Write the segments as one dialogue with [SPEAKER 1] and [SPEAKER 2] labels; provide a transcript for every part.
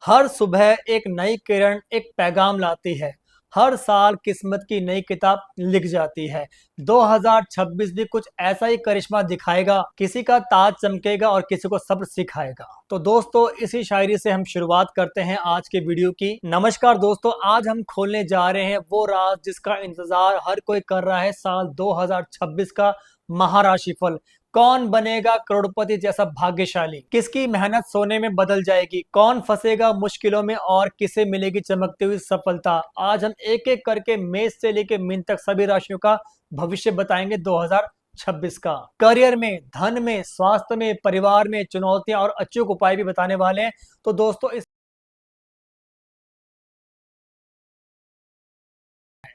[SPEAKER 1] हर सुबह एक नई किरण एक पैगाम लाती है। हर साल किस्मत की नई किताब लिख जाती है। 2026 भी कुछ ऐसा ही करिश्मा दिखाएगा, किसी का ताज चमकेगा और किसी को सब्र सिखाएगा। तो दोस्तों, इसी शायरी से हम शुरुआत करते हैं आज के वीडियो की। नमस्कार दोस्तों, आज हम खोलने जा रहे हैं वो राज जिसका इंतजार हर कोई कर रहा है, साल 2026 का महाराशिफल। कौन बनेगा करोड़पति जैसा भाग्यशाली, किसकी मेहनत सोने में बदल जाएगी, कौन फंसेगा मुश्किलों में और किसे मिलेगी चमकती हुई सफलता। आज हम एक एक करके मेष से लेकर मीन तक सभी राशियों का भविष्य बताएंगे 2026 का। करियर में, धन में, स्वास्थ्य में, परिवार में चुनौतियां और अचूक उपाय भी बताने वाले हैं। तो दोस्तों, इस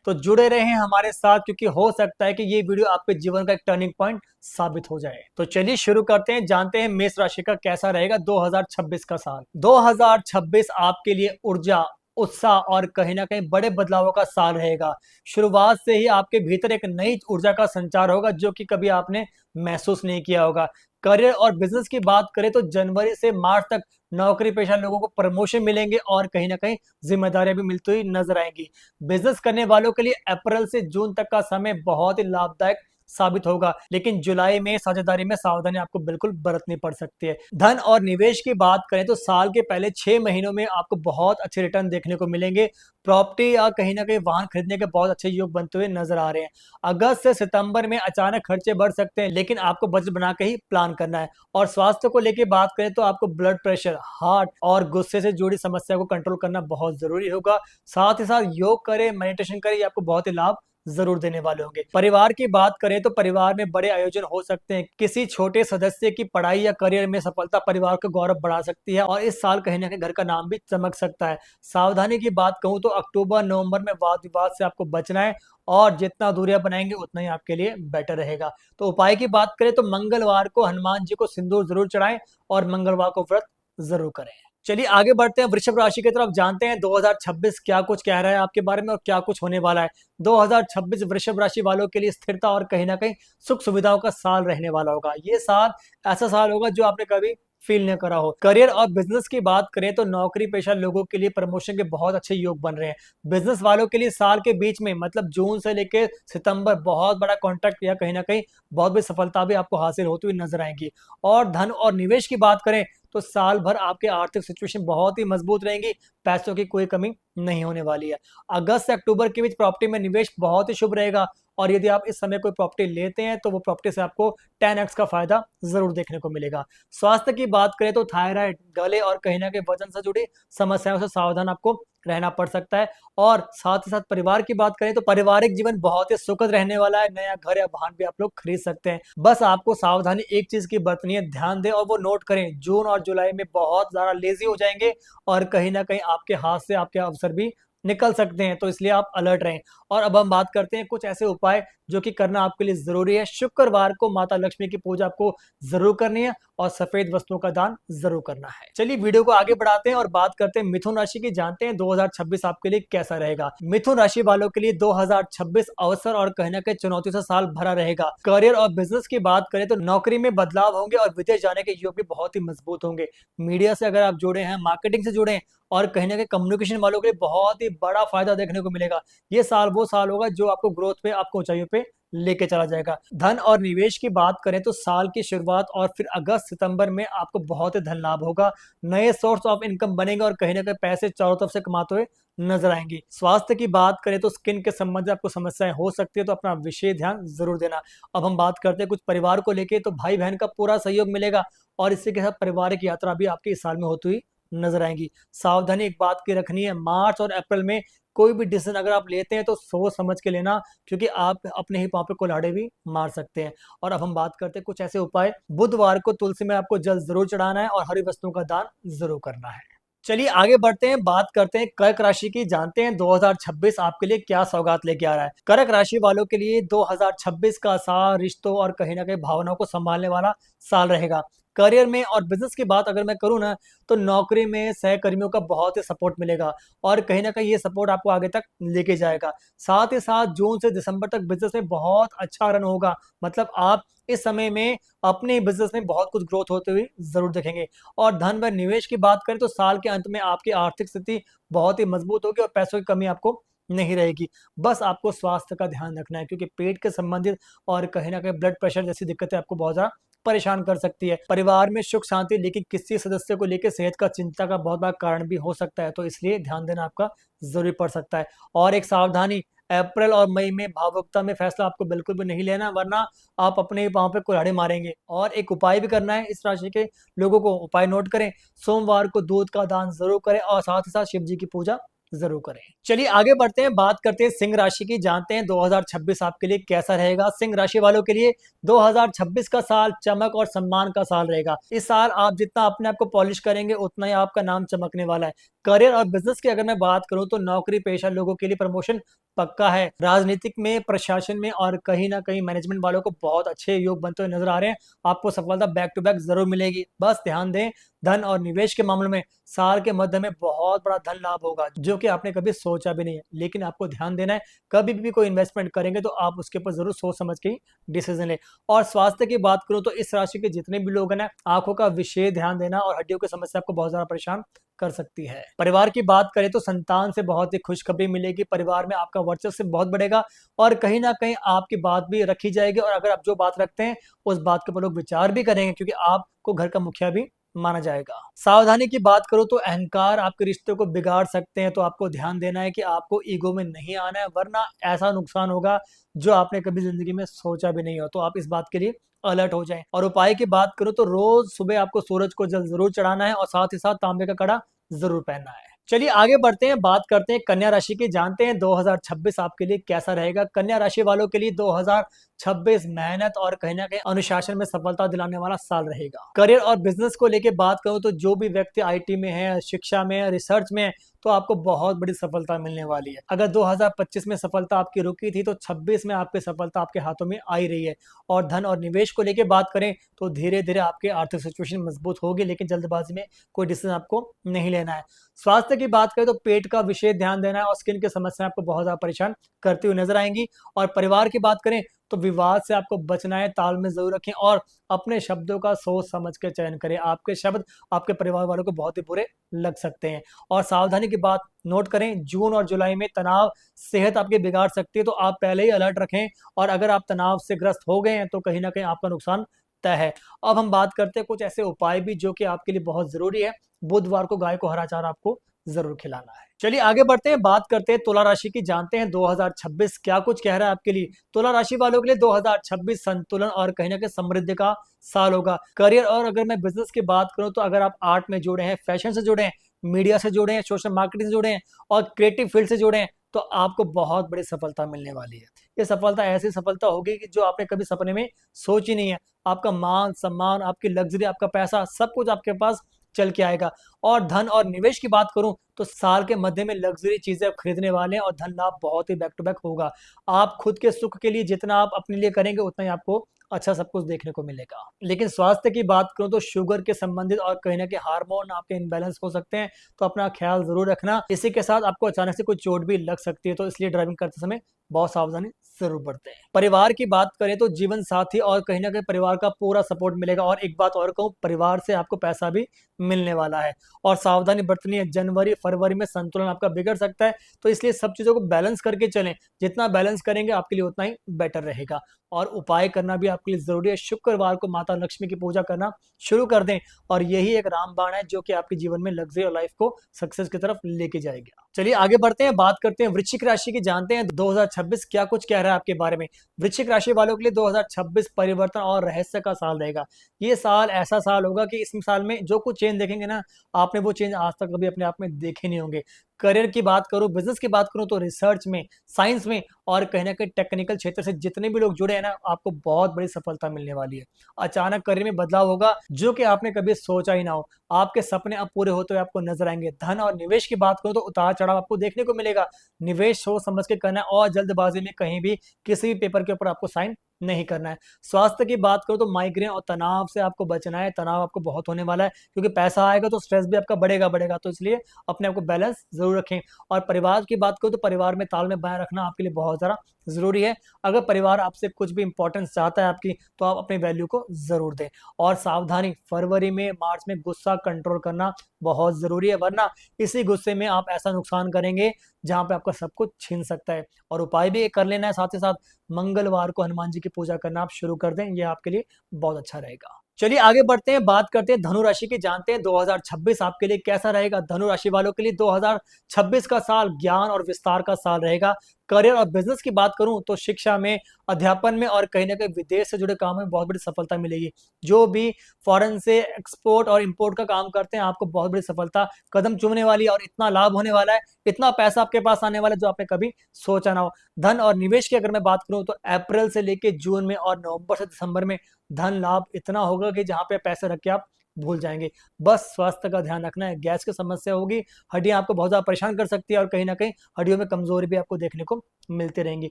[SPEAKER 1] तो जुड़े रहें हमारे साथ, क्योंकि हो सकता है कि ये वीडियो आपके जीवन का एक टर्निंग पॉइंट साबित हो जाए। तो चलिए शुरू करते हैं, जानते हैं मेष राशि का कैसा रहेगा 2026 का साल। 2026 आपके लिए ऊर्जा, उत्साह और कहीं ना कहीं बड़े बदलावों का साल रहेगा। शुरुआत से ही आपके भीतर एक नई ऊर्जा का संचार होगा जो कि कभी आपने महसूस नहीं किया होगा। करियर और बिजनेस की बात करें तो जनवरी से मार्च तक नौकरी पेशा लोगों को प्रमोशन मिलेंगे और कहीं ना कहीं जिम्मेदारियां भी मिलती हुई नजर आएंगी। बिजनेस करने वालों के लिए अप्रैल से जून तक का समय बहुत ही लाभदायक साबित होगा, लेकिन जुलाई में साझेदारी में सावधानी आपको बिल्कुल बरतनी पड़ सकती है। धन और निवेश की बात करें तो साल के पहले 6 महीनों में आपको बहुत अच्छे रिटर्न देखने को मिलेंगे। प्रॉपर्टी या कहीं ना कहीं वाहन खरीदने के बहुत अच्छे योग बनते हुए नजर आ रहे हैं। अगस्त से सितंबर में अचानक खर्चे बढ़ सकते हैं, लेकिन आपको बजट बना के ही प्लान करना है। और स्वास्थ्य को लेकर बात करें तो आपको ब्लड प्रेशर, हार्ट और गुस्से से जुड़ी समस्या को कंट्रोल करना बहुत जरूरी होगा। साथ ही साथ योग करें, मेडिटेशन करें, ये आपको बहुत ही लाभ जरूर देने वाले होंगे। परिवार की बात करें तो परिवार में बड़े आयोजन हो सकते हैं। किसी छोटे सदस्य की पढ़ाई या करियर में सफलता परिवार का गौरव बढ़ा सकती है और इस साल कहीं ना कहीं घर का नाम भी चमक सकता है। सावधानी की बात कहूं तो अक्टूबर नवंबर में वाद विवाद से आपको बचना है और जितना दूरियां बनाएंगे उतना ही आपके लिए बेटर रहेगा। तो उपाय की बात करें तो मंगलवार को हनुमान जी को सिंदूर जरूर चढ़ाएं और मंगलवार को व्रत जरूर करें। चलिए आगे बढ़ते हैं वृषभ राशि की तरफ, जानते हैं 2026 क्या कुछ कह रहा है आपके बारे में और क्या कुछ होने वाला है। 2026 वृषभ राशि वालों के लिए स्थिरता और कहीं ना कहीं सुख सुविधाओं का साल रहने वाला होगा। ये साल ऐसा साल होगा जो आपने कभी फील न करा हो। करियर और बिजनेस की बात करें तो नौकरी पेशा लोगों के लिए प्रमोशन के बहुत अच्छे योग बन रहे हैं। बिजनेस वालों के लिए साल के बीच में मतलब जून से लेकर सितंबर बहुत बड़ा कॉन्ट्रैक्ट या कहीं ना कहीं बहुत बड़ी सफलता भी आपको हासिल होती हुई नजर आएंगी। और धन और निवेश की बात करें तो साल भर आपके आर्थिक सिचुएशन बहुत ही मजबूत रहेंगी, पैसों की कोई कमी नहीं होने वाली है। अगस्त से अक्टूबर के बीच प्रॉपर्टी में निवेश बहुत ही शुभ रहेगा और यदि आप इस समय कोई प्रॉपर्टी लेते हैं तो वो प्रॉपर्टी से आपको 10x का फायदा जरूर देखने को मिलेगा। स्वास्थ्य की बात करें तो थायराइड, गले और कहीं ना कहीं वजन से जुड़ी समस्याओं से सावधान आपको रहना पड़ सकता है। और साथ ही साथ परिवार की बात करें तो पारिवारिक जीवन बहुत ही सुखद रहने वाला है। नया घर या वाहन भी आप लोग खरीद सकते हैं। बस आपको सावधानी एक चीज की बरतनी है, ध्यान दें और वो नोट करें, जून और जुलाई में बहुत ज्यादा लेजी हो जाएंगे और कहीं ना कहीं आपके हाथ से आपके अवसर भी निकल सकते हैं, तो इसलिए आप अलर्ट रहें। और अब हम बात करते हैं कुछ ऐसे उपाय जो कि करना आपके लिए जरूरी है। शुक्रवार को माता लक्ष्मी की पूजा आपको जरूर करनी है और सफेद वस्तुओं का दान जरूर करना है। चलिए वीडियो को आगे बढ़ाते हैं और बात करते हैं मिथुन राशि की, जानते हैं 2026 आपके लिए कैसा रहेगा। मिथुन राशि वालों के लिए 2026 अवसर और कहीं ना कहीं चुनौती से साल भरा रहेगा। करियर और बिजनेस की बात करें तो नौकरी में बदलाव होंगे और विदेश जाने के योग भी बहुत ही मजबूत होंगे। मीडिया से अगर आप जुड़े हैं, मार्केटिंग से जुड़े हैं और कहीं ना कहीं कम्युनिकेशन वालों के लिए बहुत ही बड़ा फायदा देखने को मिलेगा। ये साल वो साल होगा जो आपको ग्रोथ पे, आपको ऊंचाइयों पे लेके चला जाएगा। धन और निवेश की बात करें तो साल की शुरुआत और फिर अगस्त सितंबर में आपको बहुत ही धन लाभ होगा। नए सोर्स ऑफ इनकम बनेंगे और कहीं ना कहीं पैसे चारों तरफ से कमाते हुए नजर आएंगे। स्वास्थ्य की बात करें तो स्किन के संबंध में आपको समस्याएं हो सकती है, तो अपना विशेष ध्यान जरूर देना। अब हम बात करते हैं कुछ परिवार को लेके, तो भाई बहन का पूरा सहयोग मिलेगा और इसी के साथ पारिवारिक यात्रा भी आपके इस साल में होती हुई नजर आएंगी। सावधानी एक बात की रखनी है, मार्च और अप्रैल में कोई भी डिसीजन अगर आप लेते हैं तो सोच समझ के लेना, क्योंकि आप अपने ही पांव पे कुल्हाड़े भी मार सकते हैं। और अब हम बात करते हैं कुछ ऐसे उपाय। बुधवार को तुलसी में आपको जल जरूर चढ़ाना है और हरी वस्तुओं का दान जरूर करना है। चलिए आगे बढ़ते हैं, बात करते हैं कर्क राशि की, जानते हैं 2026 आपके लिए क्या सौगात लेके आ रहा है। कर्क राशि वालों के लिए 2026 का साल रिश्तों और कहीं ना कहीं भावनाओं को संभालने वाला साल रहेगा। करियर में और बिजनेस की बात अगर मैं करूँ ना, तो नौकरी में सहकर्मियों का बहुत ही सपोर्ट मिलेगा और कहीं न कहीं ये सपोर्ट आपको आगे तक लेके जाएगा। साथ ही साथ जून से दिसंबर तक बिज़नेस में बहुत अच्छा रन होगा। मतलब आप इस समय में अपने बिज़नेस में बहुत कुछ ग्रोथ होते हुए ज़रूर देखेंगे। और धन व निवेश की बात करें तो साल के अंत में आपकी आर्थिक स्थिति बहुत ही मजबूत होगी और पैसों की कमी आपको नहीं रहेगी। बस आपको स्वास्थ्य का ध्यान रखना है क्योंकि पेट के संबंधित और कहीं न कहीं ब्लड प्रेशर जैसी दिक्कतें आपको बहुत ज़्यादा परेशान कर सकती है। परिवार में सुख शांति लेकिन किसी सदस्य को लेके सेहत का चिंता का बहुत बड़ा कारण भी हो सकता है, तो इसलिए ध्यान देना आपका ज़रूरी पड़ सकता है। और एक सावधानी, अप्रैल और मई में भावुकता में फैसला आपको बिल्कुल भी नहीं लेना वरना आप अपने ही पाँव पे कुल्हाड़ी मारेंगे। और एक उपाय भी करना है इस राशि के लोगों को, उपाय नोट करें, सोमवार को दूध का दान ज़रूर करें और साथ ही साथ शिव जी की पूजा ज़रूर करें। चलिए आगे बढ़ते हैं, बात करते हैं सिंह राशि की, जानते हैं 2026 आपके लिए कैसा रहेगा। सिंह राशि वालों के लिए 2026 का साल चमक और सम्मान का साल रहेगा। इस साल आप जितना अपने आप को पॉलिश करेंगे उतना ही आपका नाम चमकने वाला है। करियर और बिजनेस की अगर मैं बात करूं तो नौकरी पेशा लोगों के लिए प्रमोशन पक्का है। राजनीतिक में, प्रशासन में और कहीं ना कहीं मैनेजमेंट वालों को बहुत अच्छे योग बनते हुए नजर आ रहे हैं। आपको सफलता बैक टू बैक जरूर मिलेगी। बस ध्यान दें, धन और निवेश के मामले में साल के मध्य में बहुत बड़ा धन लाभ होगा जो कि आपने कभी सोचा भी नहीं है। लेकिन आपको ध्यान देना है, कभी भी कोई इन्वेस्टमेंट करेंगे तो आप उसके ऊपर जरूर सोच समझ के ही डिसीजन लें। और स्वास्थ्य की बात करूं तो इस राशि के जितने भी लोग हैं ना, आंखों का विशेष ध्यान देना और हड्डियों की समस्या आपको बहुत ज्यादा परेशान कर सकती है। परिवार की बात करें तो संतान से बहुत ही खुशखबरी मिलेगी। परिवार में आपका वर्चस्व बहुत बढ़ेगा और कहीं ना कहीं आपकी बात भी रखी जाएगी और अगर आप जो बात रखते हैं उस बात के ऊपर लोग विचार भी करेंगे क्योंकि आपको घर का मुखिया भी माना जाएगा। सावधानी की बात करूं तो अहंकार आपके रिश्ते को बिगाड़ सकते हैं, तो आपको ध्यान देना है कि आपको ईगो में नहीं आना है वरना ऐसा नुकसान होगा जो आपने कभी जिंदगी में सोचा भी नहीं हो। तो आप इस बात के लिए अलर्ट हो जाएं। और उपाय की बात करूं तो रोज सुबह आपको सूरज को जल जरूर चढ़ाना है और साथ ही साथ तांबे का कड़ा जरूर पहनना है। चलिए आगे बढ़ते हैं, बात करते हैं कन्या राशि की, जानते हैं 2026 आपके लिए कैसा रहेगा। कन्या राशि वालों के लिए 2026 मेहनत और कहीं ना कहीं अनुशासन में सफलता दिलाने वाला साल रहेगा। करियर और बिजनेस को लेकर बात करूं तो जो भी व्यक्ति आईटी में है, शिक्षा में है, रिसर्च में है, तो आपको बहुत बड़ी सफलता मिलने वाली है। अगर 2025 में सफलता आपकी रुकी थी तो 26 में आपकी सफलता आपके हाथों में आई रही है। और धन और निवेश को लेकर बात करें तो धीरे धीरे आपकी आर्थिक सिचुएशन मजबूत होगी लेकिन जल्दबाजी में कोई डिसीजन आपको नहीं लेना है। स्वास्थ्य की बात करें तो पेट का विशेष ध्यान देना है और स्किन की समस्याएं आपको बहुत ज्यादा परेशान करती हुई नजर आएंगी। और परिवार की बात करें तो विवाद से आपको बचना है, तालमेल जरूर रखें और अपने शब्दों का सोच समझ के चयन करें। आपके शब्द आपके परिवार वालों को बहुत ही बुरे लग सकते हैं। और सावधानी की बात नोट करें, जून और जुलाई में तनाव सेहत आपकी बिगाड़ सकती है, तो आप पहले ही अलर्ट रखें और अगर आप तनाव से ग्रस्त हो गए हैं तो कहीं ना कहीं आपका नुकसान तय है। अब हम बात करते हैं कुछ ऐसे उपाय भी जो कि आपके लिए बहुत जरूरी है। बुधवार को गाय को हरा चारा आपको जरूर खिलाना है। चलिए आगे बढ़ते हैं, बात करते हैं तुला राशि की, जानते हैं 2026 क्या कुछ कह रहा है आपके लिए। तुला राशि वालों के लिए 2026 संतुलन और कहीं ना कहीं समृद्धि का साल होगा। करियर और अगर मैं बिजनेस की बात करूं तो अगर आप आर्ट में जुड़े हैं, फैशन से जुड़े हैं, मीडिया से जुड़े हैं, सोशल मार्केटिंग से जुड़े हैं और क्रिएटिव फील्ड से जुड़े हैं, तो आपको बहुत बड़ी सफलता मिलने वाली है। ये सफलता ऐसी सफलता होगी कि जो आपने कभी सपने में सोची नहीं है। आपका मान सम्मान, आपकी लग्जरी, आपका पैसा, सब कुछ आपके पास चल के आएगा। और धन और निवेश की बात करूं तो साल के मध्य में लग्जरी चीजें आप खरीदने वाले हैं और धन लाभ बहुत ही बैक टू बैक होगा। आप खुद के सुख के लिए जितना आप अपने लिए करेंगे उतना ही आपको अच्छा सब कुछ देखने को मिलेगा। लेकिन स्वास्थ्य की बात करूं तो शुगर के संबंधित और कहीं ना कहीं हार्मोन आपके इनबैलेंस हो सकते हैं, तो अपना ख्याल जरूर रखना। इसी के साथ आपको अचानक से कोई चोट भी लग सकती है, तो इसलिए ड्राइविंग करते समय बहुत सावधानी जरूर बरतें। परिवार की बात करें तो जीवन साथी और कहीं ना कहीं परिवार का पूरा सपोर्ट मिलेगा। और एक बात और कहूं, परिवार से आपको पैसा भी मिलने वाला है और सावधानी बरतनी है। जनवरी फरवरी में संतुलन आपका बिगड़ सकता है, तो इसलिए सब चीजों को बैलेंस करके चलें। जितना बैलेंस करेंगे आपके लिए उतना ही बेटर रहेगा। और उपाय करना भी आपके लिए जरूरी है। शुक्रवार को माता लक्ष्मी की पूजा करना शुरू कर दें और यही एक रामबाण है जो कि आपके जीवन में लग्जरी और लाइफ को सक्सेस की तरफ लेके जाएगा। चलिए आगे बढ़ते हैं, बात करते हैं वृश्चिक राशि की, जानते हैं 2026 क्या कुछ कह रहा है आपके बारे में। वृश्चिक राशि वालों के लिए 2026 परिवर्तन और रहस्य का साल रहेगा। ये साल ऐसा साल होगा कि इस साल में जो कुछ चेंज देखेंगे ना, आपने वो चेंज आज तक कभी अपने आप में देखे नहीं होंगे। करियर की बात करूं, बिजनेस की बात करूं तो रिसर्च में, साइंस में और कहीं ना कहीं टेक्निकल क्षेत्र से जितने भी लोग जुड़े हैं ना, आपको बहुत बड़ी सफलता मिलने वाली है। अचानक करियर में बदलाव होगा जो कि आपने कभी सोचा ही ना हो। आपके सपने अब पूरे होते हुए आपको नजर आएंगे। धन और निवेश की बात करूं तो उतार चढ़ाव आपको देखने को मिलेगा। निवेश सोच समझ के करना है और जल्दबाजी में कहीं भी किसी भी पेपर के ऊपर आपको साइन नहीं करना है। स्वास्थ्य की बात करो तो माइग्रेन और तनाव से आपको बचना है। तनाव आपको बहुत होने वाला है क्योंकि पैसा आएगा तो स्ट्रेस भी आपका बढ़ेगा बढ़ेगा, तो इसलिए अपने आप को बैलेंस जरूर रखें। और परिवार की बात करो तो परिवार में तालमेल बनाए रखना आपके लिए बहुत ज़्यादा ज़रूरी है। अगर परिवार आपसे कुछ भी इंपॉर्टेंस चाहता है आपकी, तो आप अपनी वैल्यू को ज़रूर दें। और सावधानी, फरवरी में मार्च में गुस्सा कंट्रोल करना बहुत ज़रूरी है, वरना इसी गुस्से में आप ऐसा नुकसान करेंगे जहाँ पे आपका सब कुछ छीन सकता है। और उपाय भी कर लेना है साथ ही साथ, मंगलवार को हनुमान जी की पूजा करना आप शुरू कर दें, ये आपके लिए बहुत अच्छा रहेगा। चलिए आगे बढ़ते हैं, बात करते हैं धनु राशि की। जानते हैं 2026 आपके लिए कैसा रहेगा। धनु राशि वालों के लिए 2026 का साल ज्ञान और विस्तार का साल रहेगा। करियर और बिजनेस की बात करूं तो शिक्षा में, अध्यापन में और कहीं ना कहीं विदेश से जुड़े काम में बहुत बड़ी सफलता मिलेगी। जो भी फॉरेन से एक्सपोर्ट और इंपोर्ट का काम करते हैं, आपको बहुत बड़ी सफलता कदम चूमने वाली है और इतना लाभ होने वाला है, इतना पैसा आपके पास आने वाला है जो आपने कभी सोचा ना हो। धन और निवेश की अगर मैं बात करूं तो अप्रैल से लेके जून में और नवंबर से दिसंबर में धन लाभ इतना होगा कि जहां पे पैसे रख के आप भूल जाएंगे। बस स्वास्थ्य का ध्यान रखना है, गैस की समस्या होगी, हड्डियां आपको बहुत ज्यादा परेशान कर सकती है और कहीं ना कहीं हड्डियों में कमजोरी भी आपको देखने को मिलती रहेंगी।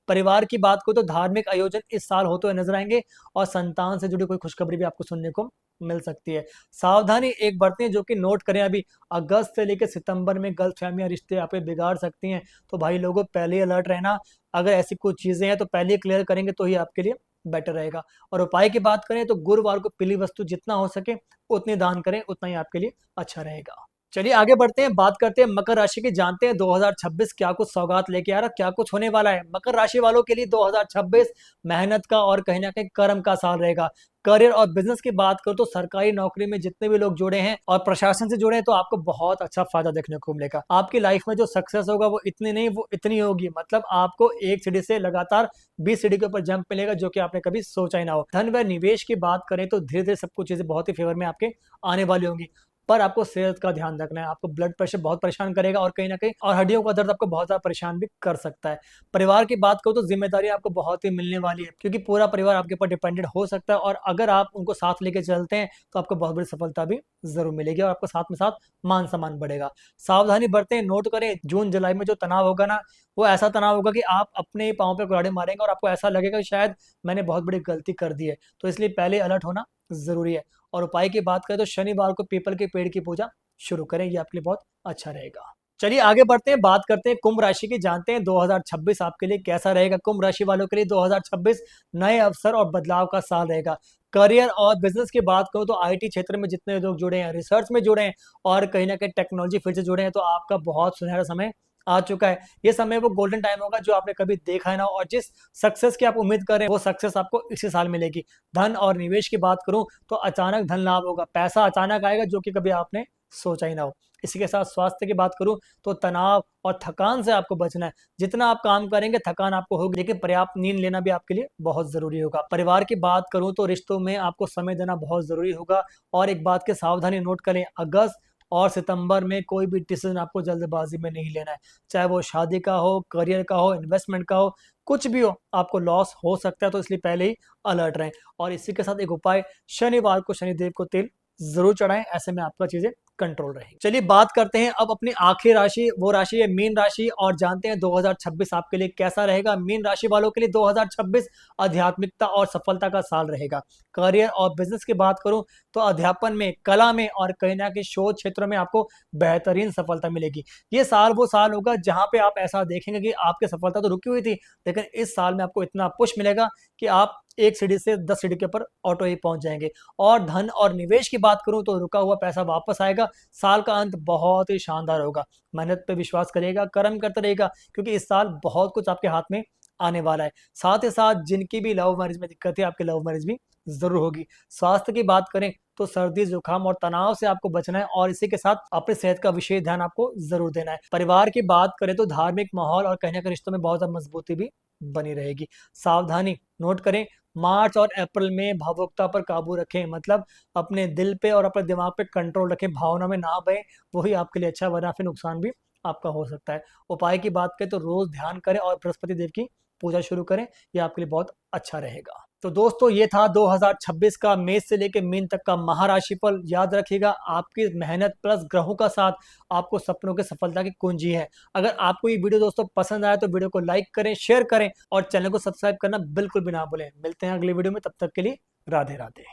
[SPEAKER 1] परिवार की बात को तो धार्मिक आयोजन इस साल होते हुए नजर आएंगे और संतान से जुड़ी कोई खुशखबरी भी आपको सुनने को मिल सकती है। सावधानी एक बरतें जो कि नोट करें, अभी अगस्त से लेकर सितंबर में गलत फहमियां रिश्ते आप बिगाड़ सकती हैं, तो भाई लोगों पहले अलर्ट रहना। अगर ऐसी कुछ चीजें हैं तो पहले क्लियर करेंगे तो ही आपके लिए बेटर रहेगा। और उपाय की बात करें तो गुरुवार को पीली वस्तु जितना हो सके उतनी दान करें, उतना ही आपके लिए अच्छा रहेगा। चलिए आगे बढ़ते हैं, बात करते हैं मकर राशि की। जानते हैं 2026 क्या कुछ सौगात लेके आ रहा, क्या कुछ होने वाला है। मकर राशि वालों के लिए 2026 मेहनत का और कहीं ना कहीं कर्म का साल रहेगा। करियर और बिजनेस की बात करो तो सरकारी नौकरी में जितने भी लोग जुड़े हैं और प्रशासन से जुड़े हैं, तो आपको बहुत अच्छा फायदा देखने को मिलेगा। आपकी लाइफ में जो सक्सेस होगा वो इतनी नहीं, वो इतनी होगी, मतलब आपको एक सीढ़ी से लगातार 20 सीढ़ी के ऊपर जंप मिलेगा जो कि आपने कभी सोचा ही ना हो। धन व निवेश की बात करें तो धीरे धीरे सब कुछ चीजें बहुत ही फेवर में आपके आने वाली होंगी, पर आपको सेहत का ध्यान रखना है। आपको ब्लड प्रेशर बहुत परेशान करेगा और कहीं ना कहीं और हड्डियों का दर्द आपको बहुत ज्यादा परेशान भी कर सकता है। परिवार की बात करो तो जिम्मेदारी आपको बहुत ही मिलने वाली है क्योंकि पूरा परिवार आपके ऊपर डिपेंडेंट हो सकता है, और अगर आप उनको साथ लेके चलते हैं तो आपको बहुत बड़ी सफलता भी जरूर मिलेगी और आपको साथ में साथ मान सम्मान बढ़ेगा। सावधानी बरतें, नोट करें, जून जुलाई में जो तनाव होगा ना, वो ऐसा तनाव होगा कि आप अपने ही पाँव पे कुल्हाड़ी मारेंगे और आपको ऐसा लगेगा कि शायद मैंने बहुत बड़ी गलती कर दी है, तो इसलिए पहले अलर्ट होना जरूरी है। और उपाय की बात करें तो शनिवार को पीपल के पेड़ की पूजा शुरू करें, ये आपके लिए बहुत अच्छा रहेगा। चलिए आगे बढ़ते हैं, बात करते हैं कुंभ राशि की। जानते हैं 2026 आपके लिए कैसा रहेगा। कुंभ राशि वालों के लिए 2026 नए अवसर और बदलाव का साल रहेगा। करियर और बिजनेस की बात करूं तो आईटी क्षेत्र में जितने लोग जुड़े हैं, रिसर्च में जुड़े हैं और कहीं ना कहीं टेक्नोलॉजी फील्ड से जुड़े हैं, तो आपका बहुत सुनहरा समय आ चुका है। ये समय वो गोल्डन टाइम होगा जो आपने कभी देखा है ना, और जिस सक्सेस की आप उम्मीद कर रहे हैं वो सक्सेस आपको इसी साल मिलेगी। धन और निवेश की बात करूं तो अचानक धन लाभ होगा, पैसा अचानक आएगा जो कि कभी आपने सोचा ही ना हो। इसी के साथ स्वास्थ्य की बात करूं तो तनाव और थकान से आपको बचना है। जितना आप काम करेंगे थकान आपको होगी, लेकिन पर्याप्त नींद लेना भी आपके लिए बहुत जरूरी होगा। परिवार की बात करूं तो रिश्तों में आपको समय देना बहुत जरूरी होगा। और एक बात की सावधानी नोट करें, अगस्त और सितंबर में कोई भी डिसीजन आपको जल्दबाजी में नहीं लेना है, चाहे वो शादी का हो, करियर का हो, इन्वेस्टमेंट का हो, कुछ भी हो, आपको लॉस हो सकता है, तो इसलिए पहले ही अलर्ट रहें। और इसी के साथ एक उपाय, शनिवार को शनिदेव को तेल जरूर चढ़ाएं, ऐसे में आपका चीजें कंट्रोल रहेगी। चलिए बात करते हैं अब अपनी आखिरी राशि, वो राशि है मीन राशि, और जानते हैं 2026 आपके लिए कैसा रहेगा। मीन राशि वालों के लिए 2026 आध्यात्मिकता और सफलता का साल रहेगा। करियर और बिजनेस की बात करूं तो अध्यापन में, कला में और कहीं ना कहीं शोध क्षेत्रों में आपको बेहतरीन सफलता मिलेगी। ये साल वो साल होगा जहां पे आप ऐसा देखेंगे कि आपकी सफलता तो रुकी हुई थी, लेकिन इस साल में आपको इतना पुश मिलेगा कि आप एक सीढ़ी से 10 सीढ़ी के ऊपर ऑटो ही पहुंच जाएंगे। और धन और निवेश की बात करूं तो रुका हुआ पैसा वापस आएगा। साल का अंत बहुत ही शानदार होगा। मेहनत पे विश्वास करिएगा, कर्म करते रहेगा, क्योंकि इस साल बहुत कुछ आपके हाथ में आने वाला है। साथ ही साथ जिनकी भी लव मैरिज में दिक्कत है, आपकी लव मैरिज भी जरूर होगी। स्वास्थ्य की बात करें तो सर्दी, जुकाम और तनाव से आपको बचना है, और इसी के साथ अपनी सेहत का विशेष ध्यान आपको जरूर देना है। परिवार की बात करें तो धार्मिक माहौल और कहीं ना कहीं रिश्तों में बहुत ज्यादा मजबूती भी बनी रहेगी। सावधानी नोट करें, मार्च और अप्रैल में भावुकता पर काबू रखें, मतलब अपने दिल पे और अपने दिमाग पे कंट्रोल रखें, भावना में ना बहें, वही आपके लिए अच्छा, वरना फिर नुकसान भी आपका हो सकता है। उपाय की बात करें तो रोज ध्यान करें और बृहस्पति देव की पूजा शुरू करें, यह आपके लिए बहुत अच्छा रहेगा। तो दोस्तों ये था 2026 का मेष से लेकर मीन तक का महाराशिफल। याद रखिएगा, आपकी मेहनत प्लस ग्रहों का साथ आपको सपनों की सफलता की कुंजी है। अगर आपको ये वीडियो दोस्तों पसंद आया तो वीडियो को लाइक करें, शेयर करें और चैनल को सब्सक्राइब करना बिल्कुल भी ना भूलें। मिलते हैं अगली वीडियो में, तब तक के लिए राधे राधे।